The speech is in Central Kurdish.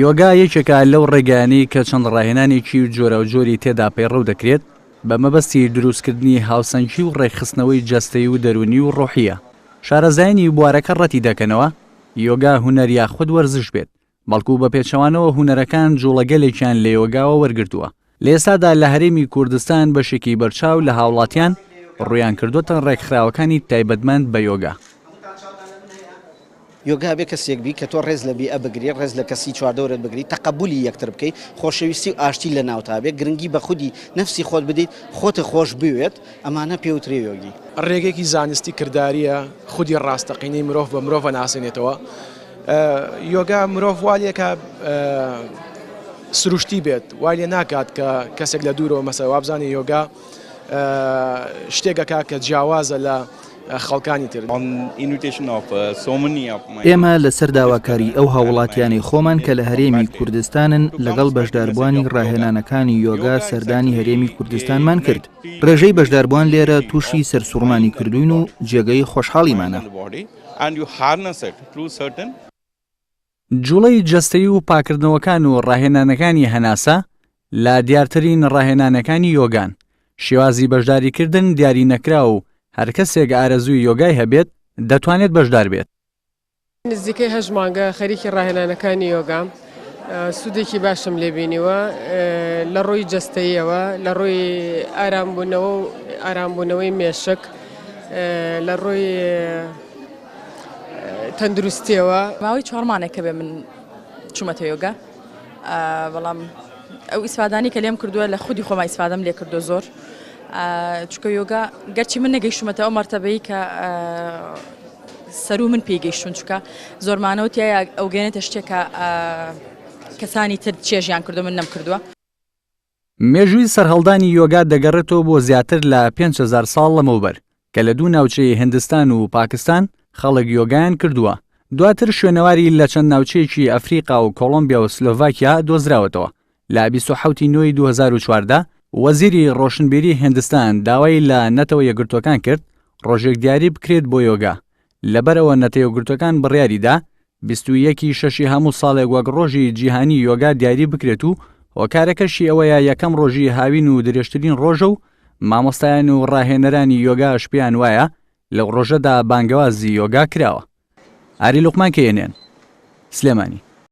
یۆگا یەکێکە لەو ڕێگەیانەی کە چەند ڕاهێنانێکی جۆرە و جۆری تێدا پەیڕەو دەکرێت بە مەبەستی دروستکردنی هاوسەنگی و ڕێکخستنەوەی جەستەیی و دەرونی و ڕۆحیە. شارەزایانی بوارەکە ڕەتی دەکەنەوە یۆگا هونەر یاخود وەرزش بێت، بەڵکو بە پێچەوانەوە هونەرەکان جوڵەگەلێکیان لە یۆگاوە وەرگرتووە. لە ئێستادا لە هەرێمی کوردستان بەشێکی بەرچاو لە هاوڵاتیان ڕویان کردوتە ڕێکخراوەکانی تایبەتمەند بە یۆگا. یۆگا بێ کەسێک بی کە تۆ ڕێز لە بیئە بگری، ڕێز لە کەسی چواردەورت بگری، تەقەبولی یەکتر بکەیت، خۆشەویستی و ئاشتی لە ناوتا بێت، گرنگی بە خودی نەفسی خۆت بدەیت، خۆتە خۆش بوێت، ئەمانە پێوترێ یۆگی. ڕێگەیەکی زانستی کردداریە خودی ڕاستەقینەی مرۆڤ بە مرۆڤ ناسێنێتەوە. یۆگا مرۆڤ والیەکە سروشتی بێت، وای لێ ناکات کە کەسێک لە دوورەوە مەسەلا وابزانێ یۆگا شتێکەکە کە جیاوازە لە خەڵکانی تر. ئێمە لەسەر داواکاری ئەو هاوڵاتیانی خۆمان کە لە هەرێمی کوردستانن لەگەڵ بەشداربوانی ڕاهێنانەکانی یۆگا سەردانی هەرێمی کوردستانمان کرد. ڕێژەی بەشداربوان لێرە تووشی سەرسوڕمانی کردوین و جێگەی خۆشحاڵیمانە. جوڵەی جەستەیی و پاکردنەوەکان و ڕاهێنانەکانی هەناسە لە دیارترین ڕاهێنانەکانی یۆگان. شێوازی بەشداریکردن دیاری نەکرا و هەر کەسێک ئارەزووی یۆگای هەبێت دەتوانێت بەشدار بێت. نزیکەی 8 مانگە خەریکی ڕاهێنانەکانی یۆگام، سوودێکی باشم لێبینیوە لە ڕۆی جەستەییەوە، لە ڕۆی ئارامبوونەوە و ئارامبوونەوەی مێشک، لە ڕۆی تەندروستیەوە. ماوەی 4 مانێکە بێ من چوومەتە یۆگا، بەڵام ئەو ئیسفادانی کە لێم کردووە لە خودی خۆمە ئیسفادەم لێ کردو زۆر، چکە یۆگا گەرچی من نەگەیشتومەتە ئەو مەرتەبەی کە سەر و من پێیگەیشتون، چکە زۆرمانەوە تایە ئەو گەێنێتە شتێکە کەسانی تر چێژیان کردو من نەم کردووە. مێژووی سەرهەڵدانی یۆگا دەگەڕێتەوە بۆ زیاتر لە 5000 ساڵ لەمەوبەر کە لە دوو ناوچەی هیندستان و پاکستان خەڵک یۆگایان کردووە. دواتر شوێنەواری لە چەند ناوچەیەکی ئەفریقا و کۆڵۆمبیا و سلۆڤاکیا دۆزراوەتەوە. لە 27 نوێی 2014 وەزیری ڕۆشنبیری هیندستان داوای لە نەتەوە یەکگرتوەکان کرد ڕۆژێک دیاری بکرێت بۆ یۆگا. لەبەرەوە نەتە یەکگرتوەکان بڕیاریدا 21 شەشی هەموو ساڵێک وەک ڕۆژی جیهانی یۆگا دیاری بکرێت و هۆکارەکەشی ئەوەیە یەکەم ڕۆژی هاوین و درێژترین ڕۆژە و مامۆستایان و ڕاهێنەرانی یۆگا شپیان وایە لەو ڕۆژەدا بانگەوازی یۆگا کراوە. ئاری لوقمان کێنێن، سلێمانی.